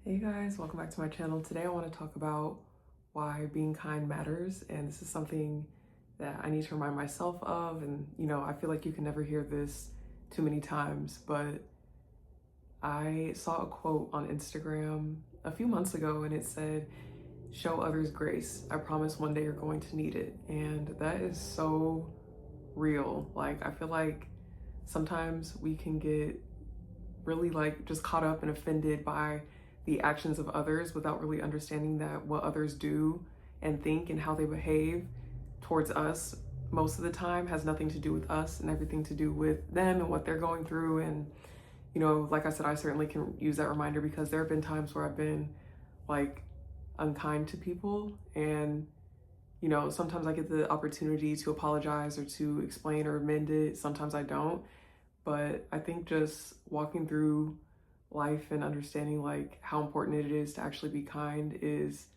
Hey guys, welcome back to my channel. Today I want to talk about why being kind matters, and this is something that I need to remind myself of. And I feel like you can never hear this too many times, but I saw a quote on Instagram a few months ago and it said, "Show others grace. I promise one day you're going to need it." And that is so real. Like, I feel like sometimes we can get really just caught up and offended by the actions of others without really understanding that what others do and think and how they behave towards us most of the time has nothing to do with us and everything to do with them and what they're going through. And like I said, I certainly can use that reminder because there have been times where I've been like unkind to people, and sometimes I get the opportunity to apologize or to explain or amend it. Sometimes I don't. But I think just walking through life and understanding like how important it is to actually be kind is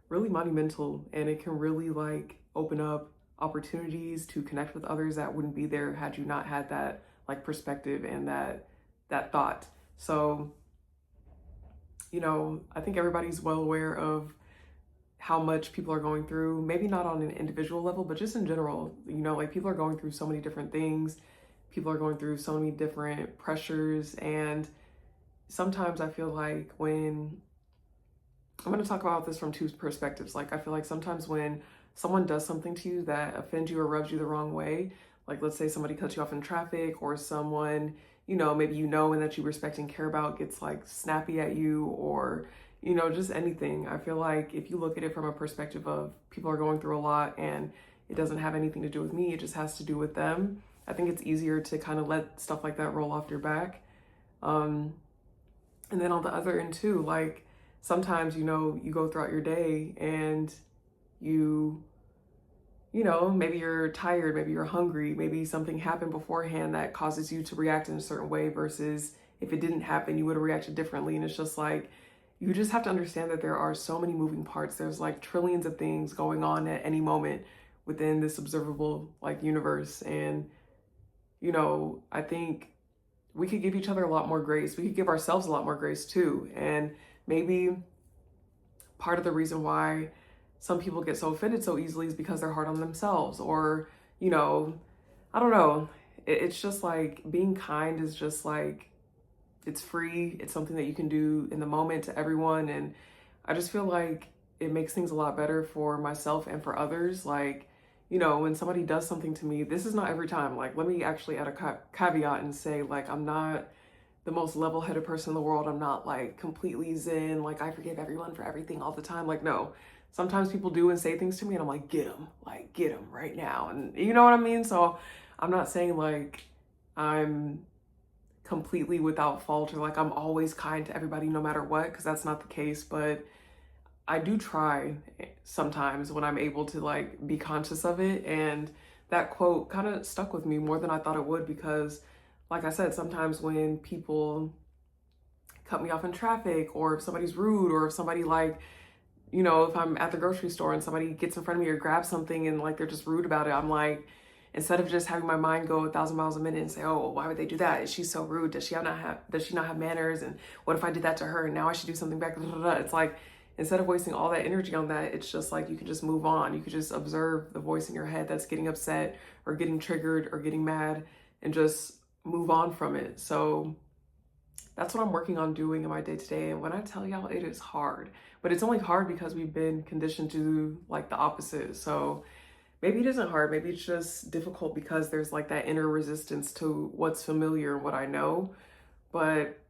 really monumental, and it can really like open up opportunities to connect with others that wouldn't be there had you not had that like perspective and that thought. So, I think everybody's well aware of how much people are going through, maybe not on an individual level, but just in general. Like, people are going through so many different things. People are going through so many different pressures, and sometimes I feel like when I'm going to talk about this from two perspectives. Like, I feel like sometimes when someone does something to you that offends you or rubs you the wrong way, like let's say somebody cuts you off in traffic, or someone, maybe and that you respect and care about gets like snappy at you, or, just anything. I feel like if you look at it from a perspective of people are going through a lot and it doesn't have anything to do with me, it just has to do with them, I think it's easier to kind of let stuff like that roll off your back. And then on the other end too, like sometimes, you go throughout your day and maybe you're tired, maybe you're hungry, maybe something happened beforehand that causes you to react in a certain way versus if it didn't happen, you would have reacted differently. And it's just like, you just have to understand that there are so many moving parts. There's like trillions of things going on at any moment within this observable like universe. And, I think we could give each other a lot more grace. We could give ourselves a lot more grace too. And maybe part of the reason why some people get so offended so easily is because they're hard on themselves, or, I don't know. It's just like being kind is just like, it's free. It's something that you can do in the moment to everyone. And I just feel like it makes things a lot better for myself and for others. Like, when somebody does something to me, this is not every time. Like, let me actually add a caveat and say, like, I'm not the most level-headed person in the world. I'm not like completely zen, like I forgive everyone for everything all the time. Like, no, sometimes people do and say things to me and I'm like, get them right now. And you know what I mean? So I'm not saying like I'm completely without fault or like I'm always kind to everybody no matter what, because that's not the case. But I do try sometimes when I'm able to like be conscious of it. And that quote kind of stuck with me more than I thought it would, because like I said, sometimes when people cut me off in traffic, or if somebody's rude, or if somebody like, if I'm at the grocery store and somebody gets in front of me or grabs something and like they're just rude about it, I'm like, instead of just having my mind go 1,000 miles a minute and say, oh, well, why would they do that? Is she so rude? Does she not have manners? And what if I did that to her and now I should do something back? It's like, instead of wasting all that energy on that, it's just like you can just move on. You could just observe the voice in your head that's getting upset or getting triggered or getting mad, and just move on from it. So that's what I'm working on doing in my day-to-day. And when I tell y'all, it is hard, but it's only hard because we've been conditioned to do like the opposite. So maybe it isn't hard. Maybe it's just difficult because there's like that inner resistance to what's familiar and what I know. But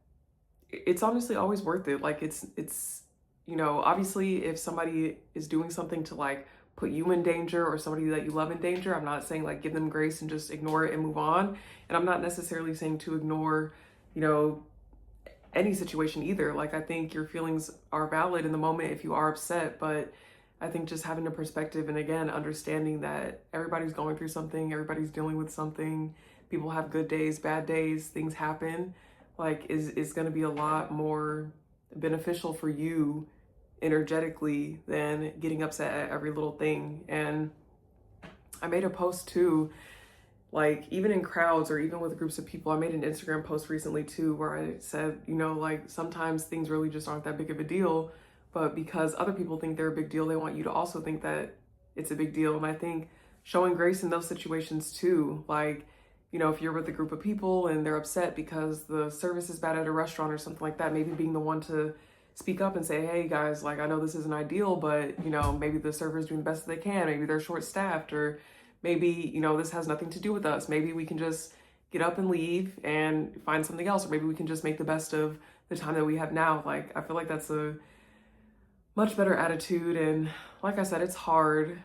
it's honestly always worth it. Like it's obviously if somebody is doing something to like put you in danger, or somebody that you love in danger, I'm not saying like give them grace and just ignore it and move on. And I'm not necessarily saying to ignore, any situation either. Like, I think your feelings are valid in the moment if you are upset, but I think just having a perspective and again, understanding that everybody's going through something, everybody's dealing with something, people have good days, bad days, things happen, like is going to be a lot more beneficial for you energetically than getting upset at every little thing. And I made a post too, like even in crowds or even with groups of people. I made an Instagram post recently too where I said, you know, like sometimes things really just aren't that big of a deal, but because other people think they're a big deal, they want you to also think that it's a big deal. And I think showing grace in those situations too, like, you know, if you're with a group of people and they're upset because the service is bad at a restaurant or something like that, maybe being the one to speak up and say, hey guys, like I know this isn't ideal, but you know, maybe the server's doing the best they can, maybe they're short staffed, or maybe, you know, this has nothing to do with us. Maybe we can just get up and leave and find something else, or maybe we can just make the best of the time that we have now. Like, I feel like that's a much better attitude. And like I said, it's hard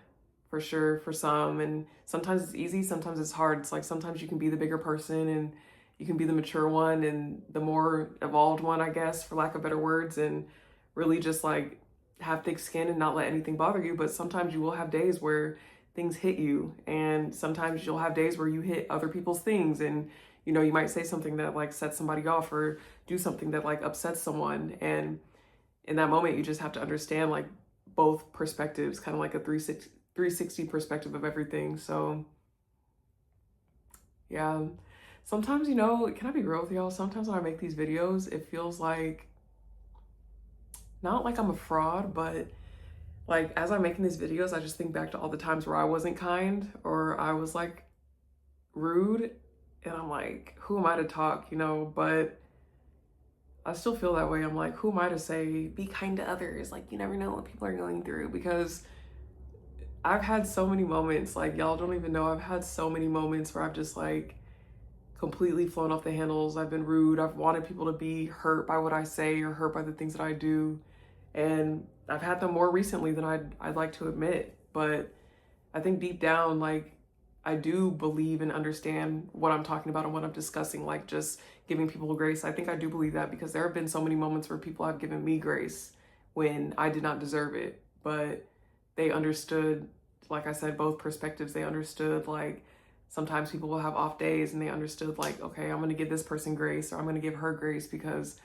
for sure for some. And sometimes it's easy, sometimes it's hard. It's like sometimes you can be the bigger person and you can be the mature one and the more evolved one, I guess, for lack of better words, and really just like have thick skin and not let anything bother you. But sometimes you will have days where things hit you, and sometimes you'll have days where you hit other people's things, and you know, you might say something that like sets somebody off or do something that like upsets someone. And in that moment, you just have to understand like both perspectives, kind of like a 360 perspective of everything. So yeah, sometimes, you know, can I be real with y'all? Sometimes when I make these videos, it feels like, not like I'm a fraud, but like as I'm making these videos, I just think back to all the times where I wasn't kind or I was like rude, and I'm like, who am I to talk, you know? But I still feel that way. I'm like, who am I to say, be kind to others? Like, you never know what people are going through, because I've had so many moments, like y'all don't even know, I've had so many moments where I've just like completely flown off the handles. I've been rude. I've wanted people to be hurt by what I say or hurt by the things that I do. And I've had them more recently than I'd like to admit. But I think deep down, like, I do believe and understand what I'm talking about and what I'm discussing, like just giving people grace. I think I do believe that because there have been so many moments where people have given me grace when I did not deserve it, but they understood, like I said, both perspectives. They understood, like, sometimes people will have off days, and they understood, like, okay, I'm going to give this person grace, or I'm going to give her grace because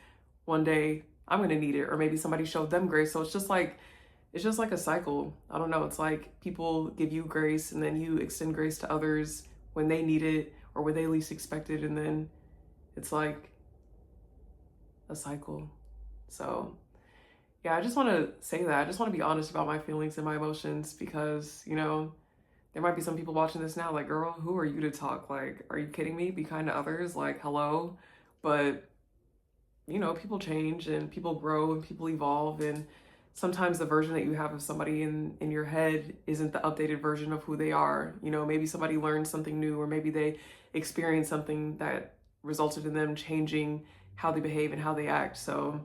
one day I'm going to need it, or maybe somebody showed them grace. So it's just like a cycle. I don't know. It's like people give you grace and then you extend grace to others when they need it or when they least expect it. And then it's like a cycle. So yeah, I just want to say that. I just want to be honest about my feelings and my emotions, because, you know, there might be some people watching this now like, girl, who are you to talk? Like, are you kidding me? Be kind to others. Like, hello. But, you know, people change and people grow and people evolve, and sometimes the version that you have of somebody in your head isn't the updated version of who they are. You know, maybe somebody learned something new, or maybe they experienced something that resulted in them changing how they behave and how they act. So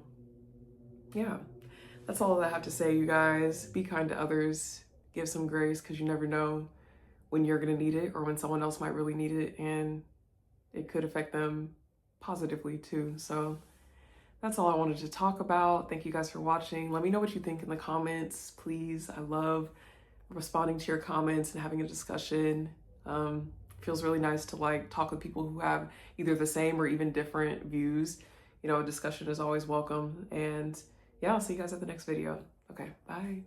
yeah, that's all that I have to say, you guys. Be kind to others, give some grace, because you never know when you're gonna need it or when someone else might really need it, and it could affect them positively too. So that's all I wanted to talk about. Thank you guys for watching. Let me know what you think in the comments, please. I love responding to your comments and having a discussion. Feels really nice to like talk with people who have either the same or even different views. You know, a discussion is always welcome. And yeah, I'll see you guys at the next video. Okay, bye.